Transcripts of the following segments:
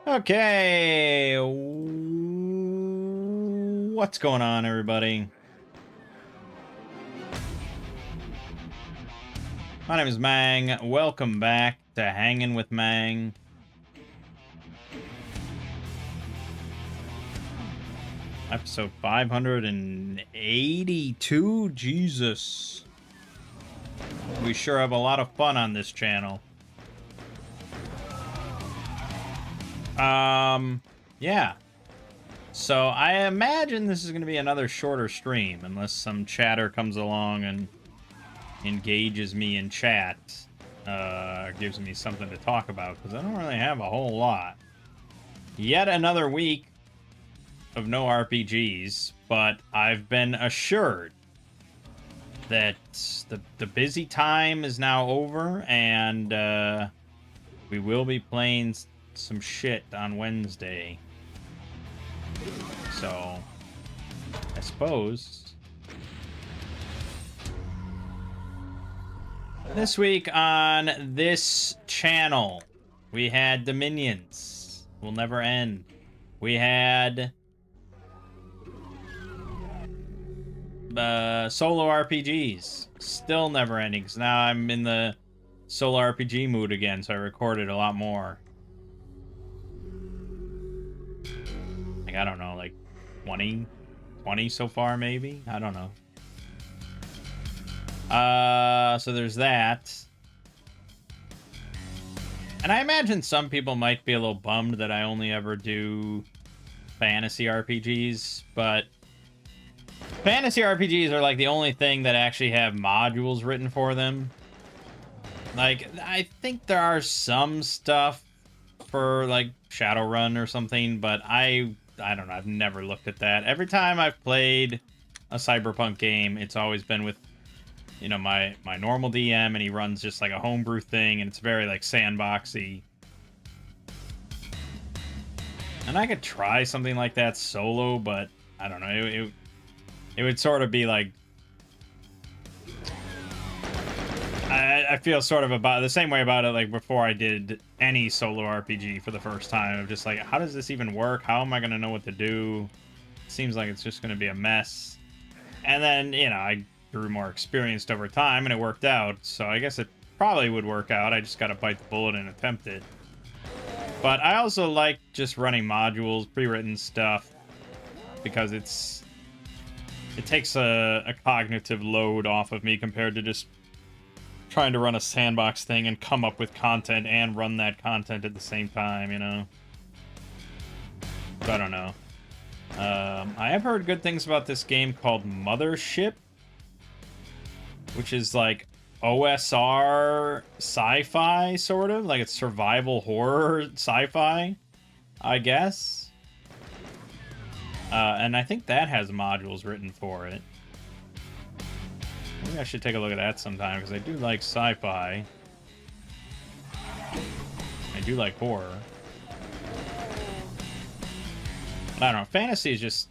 Okay, what's going on, everybody? My name is Mangg. Welcome back to Hanging with Mangg. Episode 582. Jesus. We sure have a lot of fun on this channel. Yeah. So I imagine this is going to be another shorter stream, unless some chatter comes along and engages me in chat, gives me something to talk about, because I don't really have a whole lot. Yet another week of no RPGs, but I've been assured that the busy time is now over, and we will be playing some shit on Wednesday. So, I suppose this week on this channel, we had Dominions. Will never end. We had solo RPGs. Still never ending, because now I'm in the solo RPG mood again, so I recorded a lot more. Like, I don't know, like 20 so far, maybe? I don't know. So there's that. And I imagine some people might be a little bummed that I only ever do fantasy RPGs, but fantasy RPGs are like the only thing that actually have modules written for them. Like, I think there are some stuff for like Shadowrun or something, but I don't know, I've never looked at that. Every time I've played a Cyberpunk game, it's always been with, you know, my normal DM, and he runs just like a homebrew thing, and it's very like sandboxy. And I could try something like that solo, but I don't know, it would sort of be like, I feel sort of about the same way about it like before I did any solo RPG for the first time. Of just like, how does this even work? How am I going to know what to do? Seems like it's just going to be a mess. And then, you know, I grew more experienced over time, and it worked out. So I guess it probably would work out. I just got to bite the bullet and attempt it. But I also like just running modules, pre-written stuff, because it takes a cognitive load off of me compared to just trying to run a sandbox thing and come up with content and run that content at the same time, you know? So I don't know. I have heard good things about this game called Mothership, which is like OSR sci-fi, sort of. Like it's survival horror sci-fi, I guess. And I think that has modules written for it. Maybe I should take a look at that sometime, because I do like sci-fi. I do like horror. But I don't know, fantasy is just...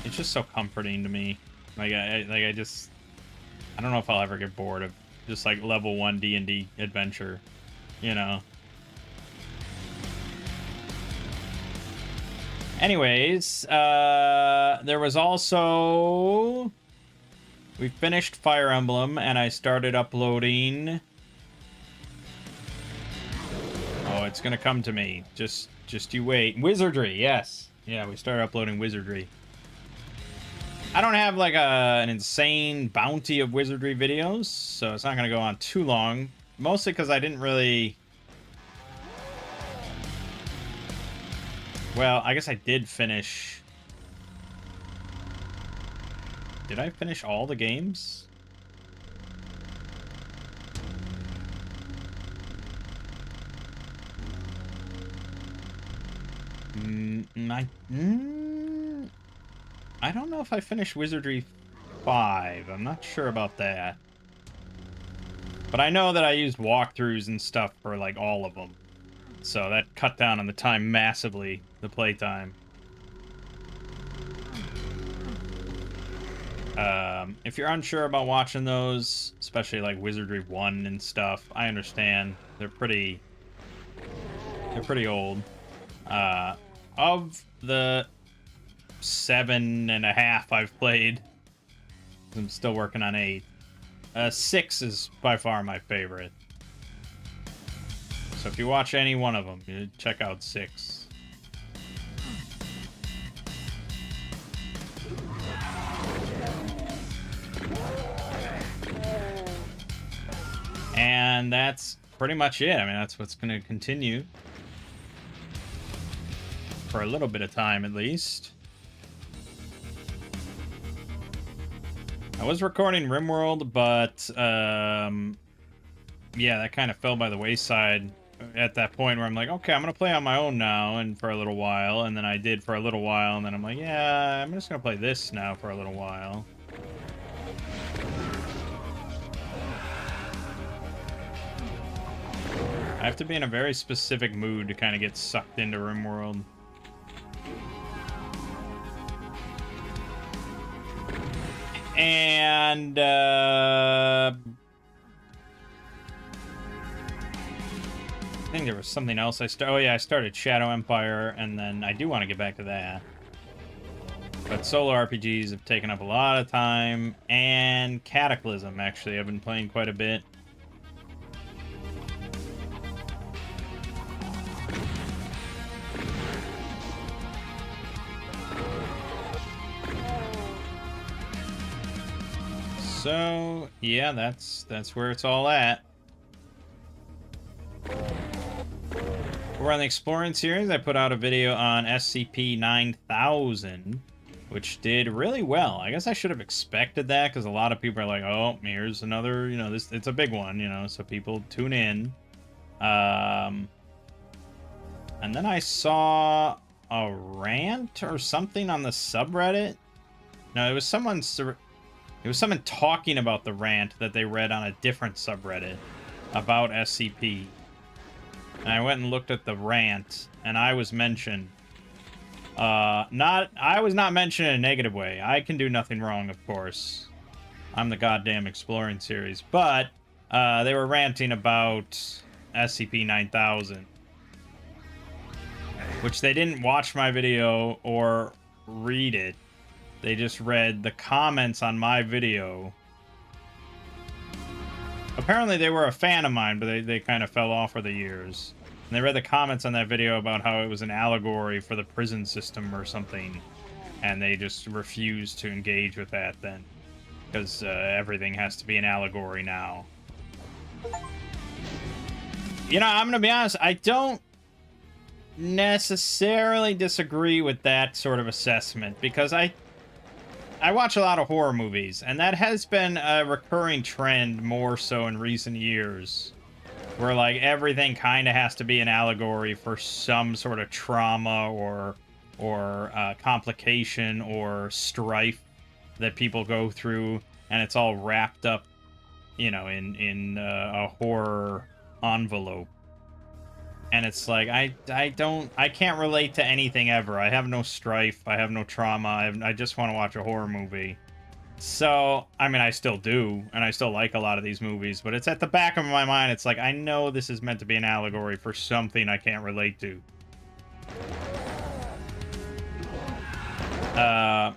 it's just so comforting to me. Like, I don't know if I'll ever get bored of just like level 1 D&D adventure, you know? Anyways, there was also... we finished Fire Emblem, and I started uploading... oh, it's gonna come to me. Just you wait. Wizardry, yes. Yeah, we started uploading Wizardry. I don't have like an insane bounty of Wizardry videos, so it's not gonna go on too long. Mostly because I didn't really... well, I guess I did finish... did I finish all the games? I don't know if I finished Wizardry 5. I'm not sure about that. But I know that I used walkthroughs and stuff for like all of them. So that cut down on the time massively, the playtime. If you're unsure about watching those, especially like Wizardry 1 and stuff, I understand. They're pretty They're pretty old. Of the 7.5 I've played, I'm still working on 8. 6 is by far my favorite. So if you watch any one of them, you check out 6. And that's pretty much it. I mean, that's what's going to continue for a little bit of time, at least. I was recording RimWorld, but yeah, that kind of fell by the wayside at that point where I'm like, okay, I'm going to play on my own now and for a little while. And then I did for a little while, and then I'm like, yeah, I'm just going to play this now for a little while. I have to be in a very specific mood to kind of get sucked into RimWorld. And I think there was something else oh yeah, I started Shadow Empire, and then I do want to get back to that. But solo RPGs have taken up a lot of time, and Cataclysm, actually, I've been playing quite a bit. So, yeah, that's where it's all at. We're on the Exploring series. I put out a video on SCP-9000, which did really well. I guess I should have expected that, because a lot of people are like, oh, here's another, you know, it's a big one, you know, so people tune in. And then I saw a rant or something on the subreddit. No, it was someone talking about the rant that they read on a different subreddit about SCP. And I went and looked at the rant, and I was mentioned. I was not mentioned in a negative way. I can do nothing wrong, of course. I'm the goddamn Exploring series. But they were ranting about SCP-9000. Which they didn't watch my video or read it. They just read the comments on my video. Apparently they were a fan of mine, but they kind of fell off for the years. And they read the comments on that video about how it was an allegory for the prison system or something. And they just refused to engage with that then. Because everything has to be an allegory now. You know, I'm going to be honest, I don't necessarily disagree with that sort of assessment. Because I watch a lot of horror movies, and that has been a recurring trend more so in recent years. Where, like, everything kind of has to be an allegory for some sort of trauma or complication or strife that people go through, and it's all wrapped up, you know, in a horror envelope. And it's like, I can't relate to anything ever. I have no strife, I have no trauma, I just want to watch a horror movie. So, I mean, I still do, and I still like a lot of these movies, but it's at the back of my mind, it's like, I know this is meant to be an allegory for something I can't relate to.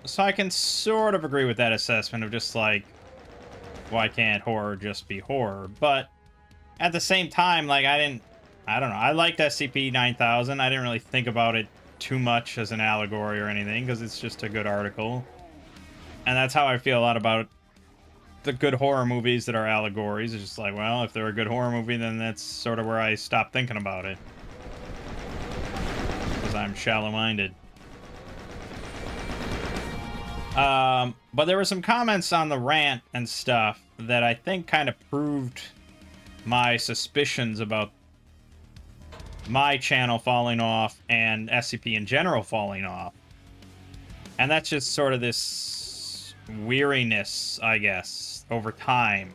So I can sort of agree with that assessment of just like, why can't horror just be horror? But at the same time, like, I don't know, I liked SCP-9000. I didn't really think about it too much as an allegory or anything, because it's just a good article. And that's how I feel a lot about the good horror movies that are allegories. It's just like, well, if they're a good horror movie, then that's sort of where I stop thinking about it. Because I'm shallow-minded. But there were some comments on the rant and stuff that I think kind of proved my suspicions about my channel falling off and SCP in general falling off. And that's just sort of this weariness, I guess, over time.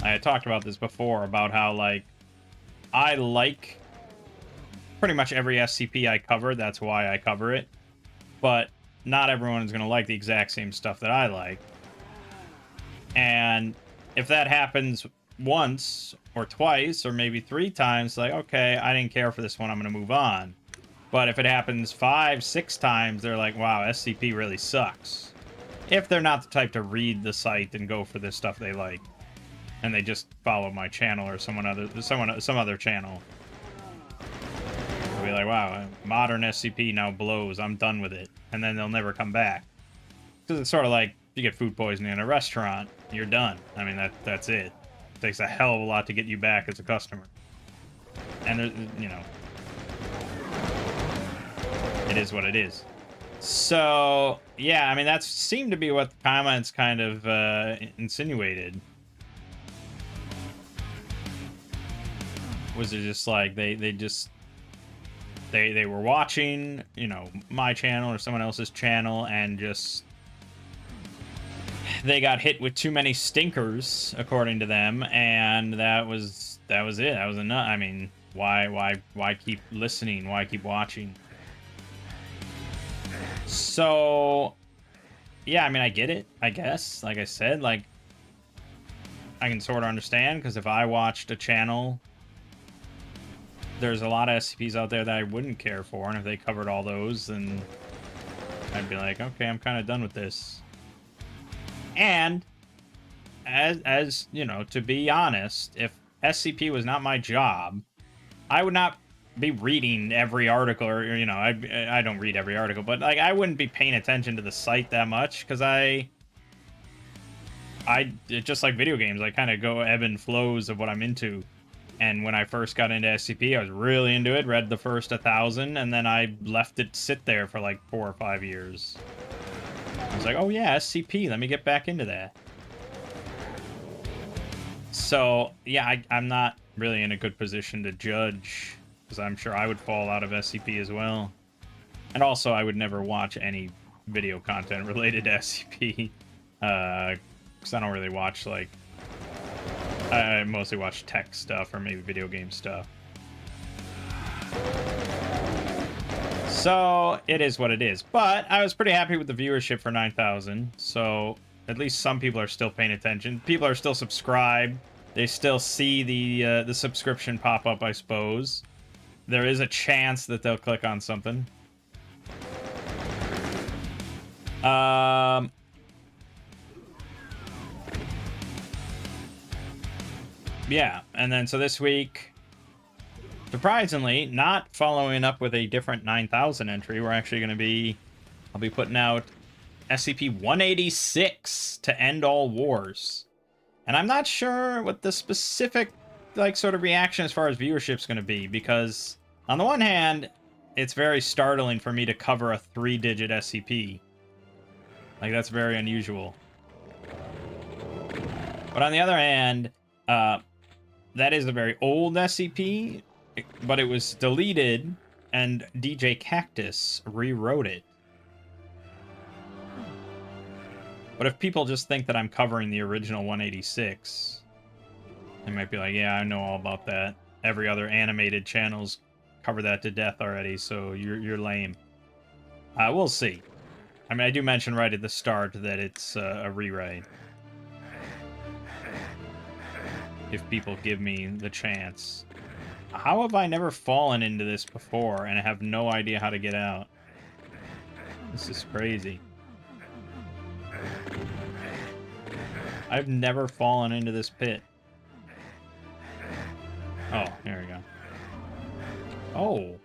I had talked about this before, about how, like, I like pretty much every SCP I cover. That's why I cover it. But not everyone is going to like the exact same stuff that I like. And if that happens once or twice or maybe 3 times, like, okay, I didn't care for this one, I'm gonna move on. But if it happens 5, 6 times, they're like, wow, SCP really sucks. If they're not the type to read the site and go for the stuff they like, and they just follow my channel or some other channel. They'll be like, wow, modern SCP now blows, I'm done with it. And then they'll never come back. Because it's sort of like, you get food poisoning in a restaurant, you're done. I mean, that's it. It takes a hell of a lot to get you back as a customer. And, you know, it is what it is. So, yeah, I mean, that seemed to be what the comments kind of insinuated. Was it just like, they were watching, you know, my channel or someone else's channel, and just they got hit with too many stinkers, according to them, and that was it. That was enough. I mean, why keep listening? Why keep watching? So, yeah, I mean, I get it, I guess. Like I said, like, I can sort of understand, because if I watched a channel, there's a lot of SCPs out there that I wouldn't care for, and if they covered all those, then I'd be like, okay, I'm kind of done with this. And, as you know, to be honest, if SCP was not my job, I would not be reading every article, or, you know, I don't read every article, but, like, I wouldn't be paying attention to the site that much, because just like video games, I kind of go ebb and flows of what I'm into. And when I first got into SCP, I was really into it, read the first 1,000, and then I left it sit there for like 4 or 5 years. I was like, oh yeah, SCP, let me get back into that. So, yeah, I'm not really in a good position to judge, because I'm sure I would fall out of SCP as well. And also, I would never watch any video content related to SCP, because I don't really watch, like, I mostly watch tech stuff or maybe video game stuff. So, it is what it is. But I was pretty happy with the viewership for 9,000. So, at least some people are still paying attention. People are still subscribed. They still see the subscription pop up, I suppose. There is a chance that they'll click on something. Yeah, and then so this week, surprisingly, not following up with a different 9,000 entry, we're actually going to be, I'll be putting out SCP-186 to end all wars. And I'm not sure what the specific, like, sort of reaction as far as viewership's going to be, because on the one hand, it's very startling for me to cover a 3-digit SCP. Like, that's very unusual. But on the other hand, that is a very old SCP, but it was deleted, and DJ Cactus rewrote it. But if people just think that I'm covering the original 186, they might be like, yeah, I know all about that. Every other animated channel's covered that to death already, so you're lame. We'll see. I mean, I do mention right at the start that it's a rewrite. If people give me the chance. How have I never fallen into this before and I have no idea how to get out? This is crazy. I've never fallen into this pit. Oh, here we go. Oh.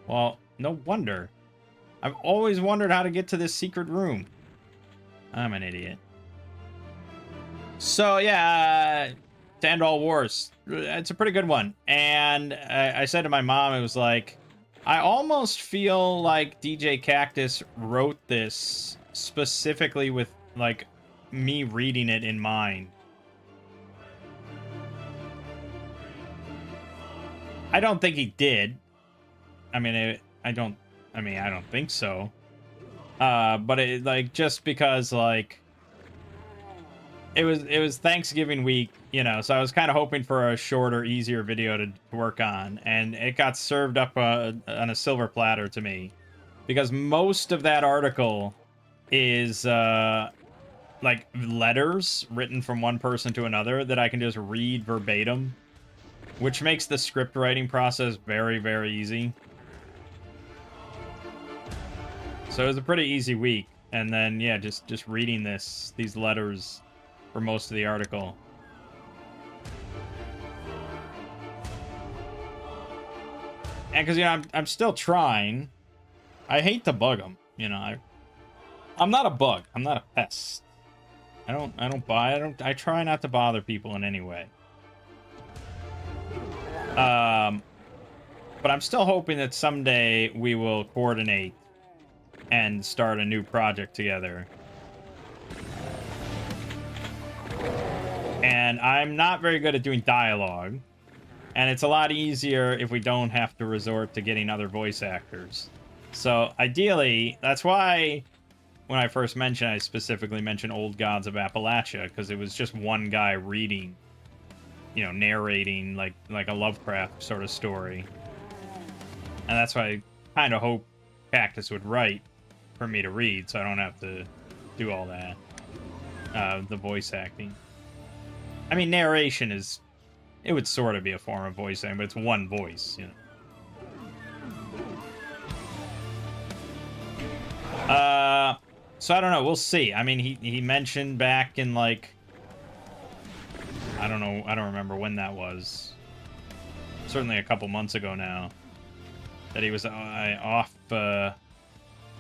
Well, no wonder. I've always wondered how to get to this secret room. I'm an idiot. So, yeah, to end all wars. It's a pretty good one. And I said to my mom, it was like, I almost feel like DJ Cactus wrote this specifically with, like, me reading it in mind. I don't think he did. I mean, I don't think so. But it, like, just because, like, it was Thanksgiving week, you know, so I was kind of hoping for a shorter, easier video to work on, and it got served up on a silver platter to me, because most of that article is like letters written from one person to another that I can just read verbatim, which makes the script writing process very, very easy. So it was a pretty easy week. And then, yeah, just reading these letters for most of the article. And because, you know, I'm still trying. I hate to bug them, you know. I'm not a bug. I'm not a pest. I try not to bother people in any way. But I'm still hoping that someday we will coordinate and start a new project together. And I'm not very good at doing dialogue. And it's a lot easier if we don't have to resort to getting other voice actors. So ideally, that's why when I first mentioned, I specifically mentioned Old Gods of Appalachia, because it was just one guy reading, you know, narrating like a Lovecraft sort of story. And that's why I kind of hope Cactus would write for me to read, so I don't have to do all that. The voice acting. I mean, narration is... It would sort of be a form of voice acting, but it's one voice, you know. So I don't know. We'll see. I mean, he mentioned back in, like... I don't know. I don't remember when that was. Certainly a couple months ago now. That he was off...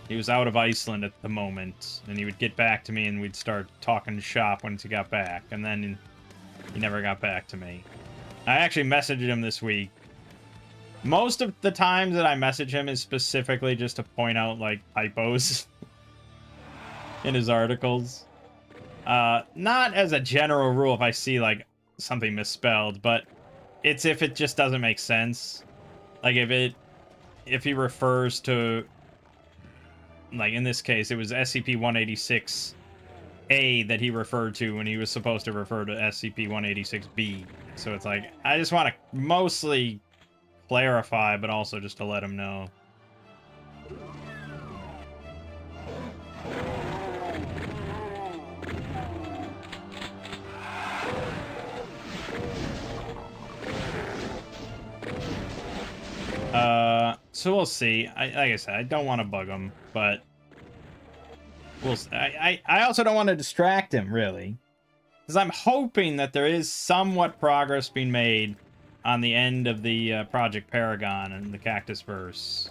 he was out of Iceland at the moment. And he would get back to me and we'd start talking shop once he got back. And then he never got back to me. I actually messaged him this week. Most of the times that I message him is specifically just to point out, like, typos in his articles. Not as a general rule if I see, like, something misspelled, but it's if it just doesn't make sense. Like, if he refers to, like, in this case, it was SCP-186A that he referred to when he was supposed to refer to SCP-186B. So it's like, I just want to mostly clarify, but also just to let him know. So we'll see. Like I said, I don't want to bug him, but I also don't want to distract him, really. Because I'm hoping that there is somewhat progress being made on the end of the Project Paragon and the Cactus Verse.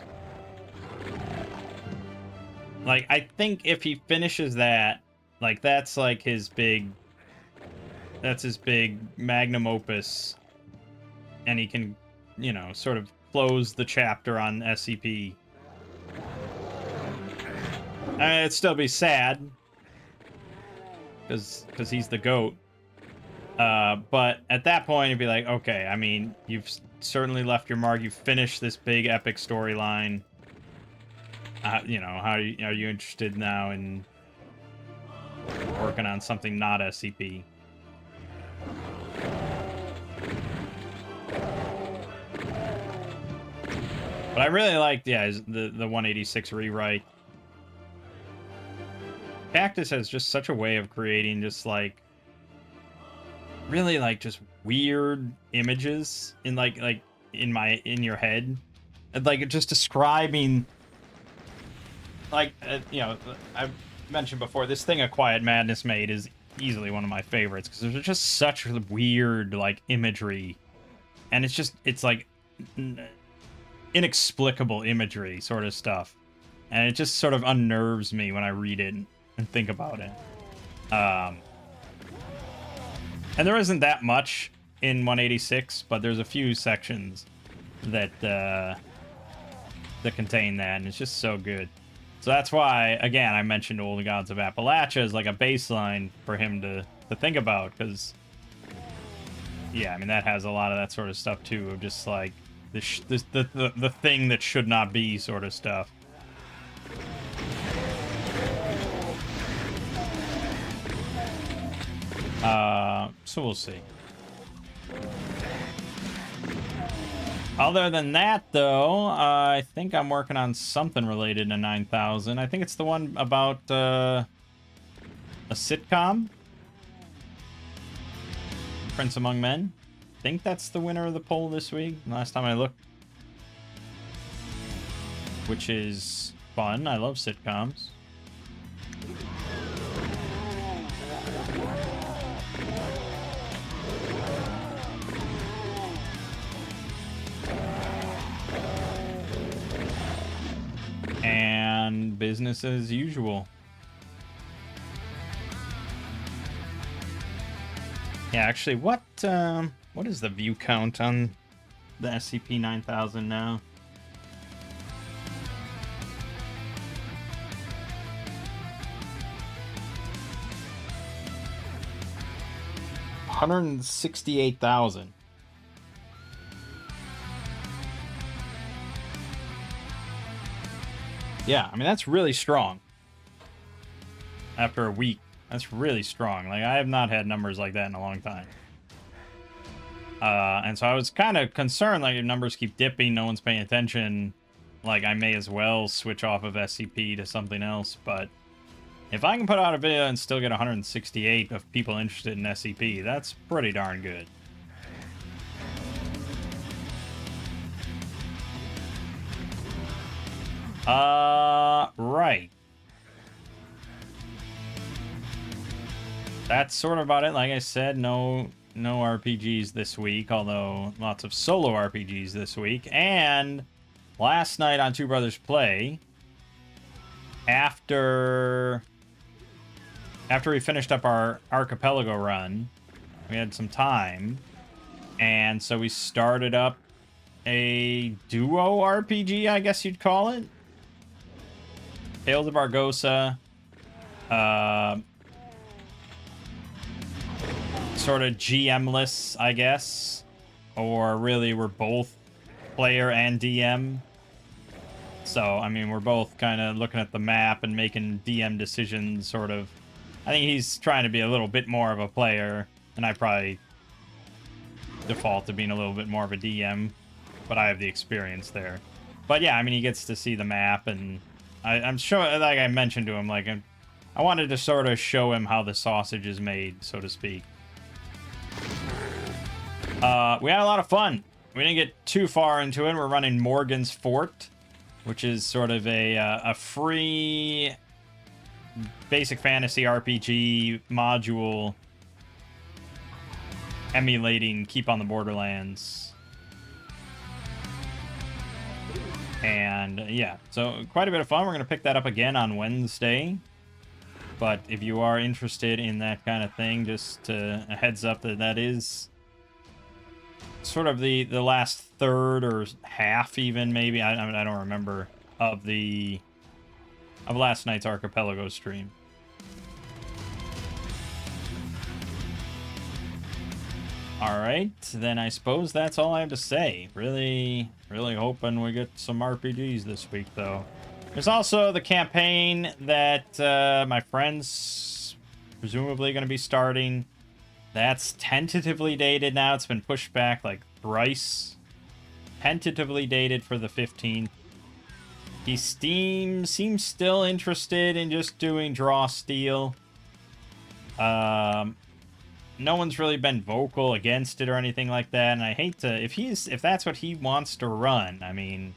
Like, I think if he finishes that, like, that's like his big... That's his big magnum opus. And he can, you know, sort of close the chapter on SCP. I mean, it'd still be sad. Because he's the GOAT. But at that point, it'd be like, okay, I mean, you've certainly left your mark. You've finished this big epic storyline. You know, are you interested now in working on something not SCP? But I really liked, yeah, the 186 rewrite. Cactus has just such a way of creating just, like, really, like, just weird images in, like in your head. Like, just describing, like, you know, I've mentioned before, this thing A Quiet Madness made is easily one of my favorites, because there's just such weird, like, imagery. And it's like inexplicable imagery sort of stuff. And it just sort of unnerves me when I read it and think about it. And there isn't that much in 186, but there's a few sections that contain that, and it's just so good. So that's why, again, I mentioned Old Gods of Appalachia as like a baseline for him to think about, because, yeah, I mean, that has a lot of that sort of stuff too, of just like the thing that should not be sort of stuff. So we'll see. Other than that, though, I think I'm working on something related to 9000. I think it's the one about a sitcom. Prince Among Men. I think that's the winner of the poll this week. Last time I looked. Which is fun. I love sitcoms. And business as usual. Yeah, actually, what is the view count on the SCP-9000 now? $168,000. Yeah, I mean, that's really strong. After a week, that's really strong. Like, I have not had numbers like that in a long time. And so I was kind of concerned, like, if numbers keep dipping, no one's paying attention, like, I may as well switch off of SCP to something else. But if I can put out a video and still get 168 of people interested in SCP, that's pretty darn good. Right. That's sort of about it. Like I said, no RPGs this week, although lots of solo RPGs this week. And last night on Two Brothers Play, after we finished up our archipelago run, we had some time, and so we started up a duo RPG, I guess you'd call it. Tales of Argosa. Sort of GM-less, I guess. Or really, we're both player and DM. So, I mean, we're both kind of looking at the map and making DM decisions, sort of. I think he's trying to be a little bit more of a player, and I probably default to being a little bit more of a DM, but I have the experience there. But yeah, I mean, he gets to see the map, and I'm sure, like I mentioned to him, like, I wanted to sort of show him how the sausage is made, so to speak. We had a lot of fun. We didn't get too far into it. We're running Morgan's Fort, which is sort of a free basic fantasy RPG module emulating Keep on the Borderlands. And yeah, so quite a bit of fun. We're going to pick that up again on Wednesday. But if you are interested in that kind of thing, just a heads up that is sort of the last third or half, even maybe, I don't remember, of last night's archipelago stream. All right, then I suppose that's all I have to say. Really hoping we get some RPGs this week, though. There's also the campaign that my friend's presumably going to be starting. That's tentatively dated now. It's been pushed back like thrice. Tentatively dated for the 15th. He seems still interested in just doing draw steel. No one's really been vocal against it or anything like that, and I hate to, if that's what he wants to run, I mean,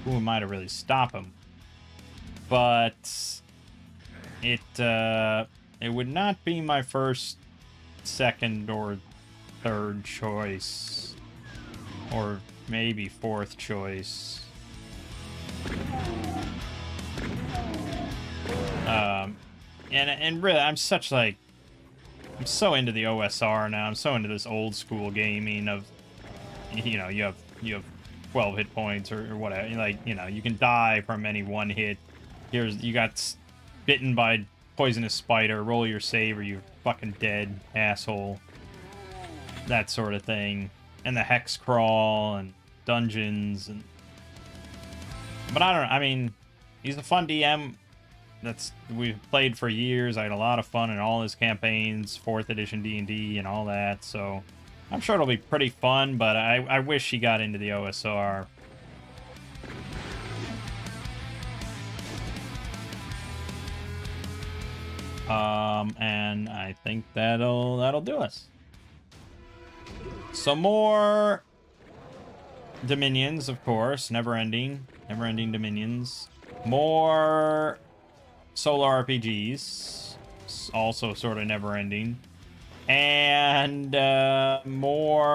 who am I to really stop him? But it would not be my first, second, or third choice, or maybe fourth choice. And really, I'm so into the OSR now. I'm so into this old school gaming of, you know, you have 12 hit points or whatever. Like, you know, you can die from any one hit. You got bitten by poisonous spider, roll your save or you're fucking dead, asshole. That sort of thing. And the hex crawl and dungeons and... But I don't know, I mean, he's a fun DM. We've played for years. I had a lot of fun in all his campaigns, 4th edition D&D and all that, so I'm sure it'll be pretty fun, but I wish he got into the OSR. And I think that'll do us. Some more Dominions, of course, never-ending Dominions. More Solar RPGs, also sort of never-ending. And more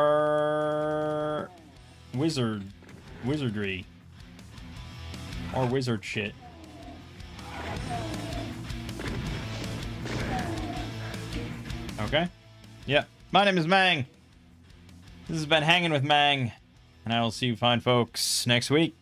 wizardry. Or wizard shit. Okay. Yep. My name is Mangg. This has been Hanging with Mangg. And I will see you fine folks next week.